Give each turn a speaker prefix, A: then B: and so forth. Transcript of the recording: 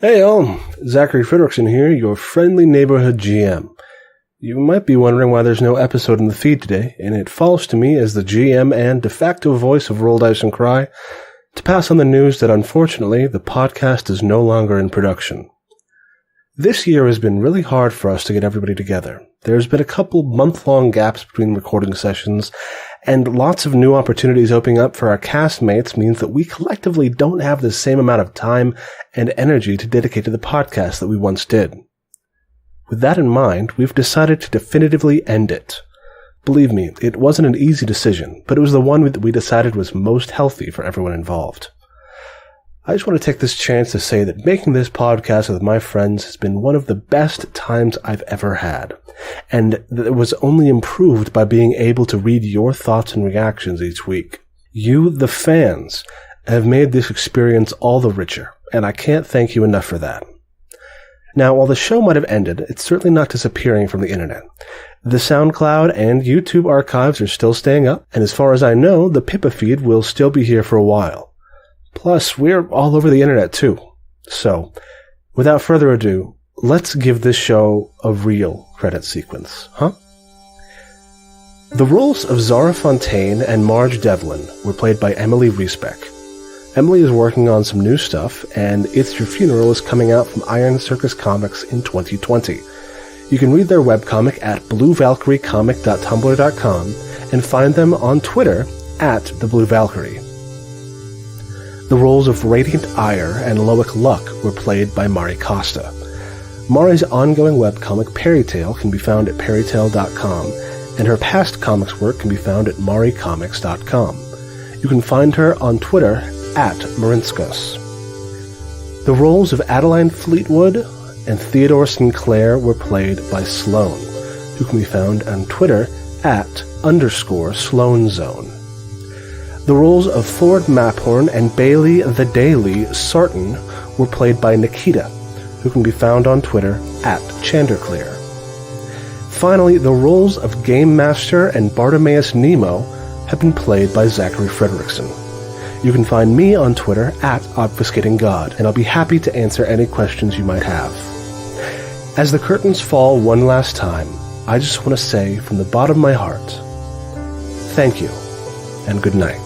A: Hey all, Zachary Fredrickson here, your friendly neighborhood GM. You might be wondering why there's no episode in the feed today, and it falls to me as the GM and de facto voice of Roll Dice and Cry to pass on the news that unfortunately the podcast is no longer in production. This year has been really hard for us to get everybody together. There's been a couple month-long gaps between recording sessions, and lots of new opportunities opening up for our castmates means that we collectively don't have the same amount of time and energy to dedicate to the podcast that we once did. With that in mind, we've decided to definitively end it. Believe me, it wasn't an easy decision, but it was the one that we decided was most healthy for everyone involved. I just want to take this chance to say that making this podcast with my friends has been one of the best times I've ever had, and that it was only improved by being able to read your thoughts and reactions each week. You, the fans, have made this experience all the richer, and I can't thank you enough for that. Now, while the show might have ended, it's certainly not disappearing from the internet. The SoundCloud and YouTube archives are still staying up, and as far as I know, the Pippa feed will still be here for a while. Plus, we're all over the internet too. So, without further ado, let's give this show a real credit sequence, huh? The roles of Zara Fontaine and Marge Devlin were played by Emily Riesbeck. Emily is working on some new stuff, and It's Your Funeral is coming out from Iron Circus Comics in 2020. You can read their webcomic at bluevalkyriecomic.tumblr.com and find them on Twitter at The Blue Valkyrie. The roles of Radiant Ire and Loic Luck were played by Mari Costa. Mari's ongoing webcomic Perry Tale can be found at perrytale.com, and her past comics work can be found at maricomics.com. You can find her on Twitter at Marinskos. The roles of Adeline Fleetwood and Theodore Sinclair were played by Sloan, who can be found on Twitter at _SloanZone. The roles of Ford Maphorn and Bailey the Daily Sarton were played by Nikita, who can be found on Twitter at Chanderclear. Finally, the roles of Game Master and Bartimaeus Nemo have been played by Zachary Fredrickson. You can find me on Twitter at ObfuscatingGod, and I'll be happy to answer any questions you might have. As the curtains fall one last time, I just want to say from the bottom of my heart, thank you, and good night.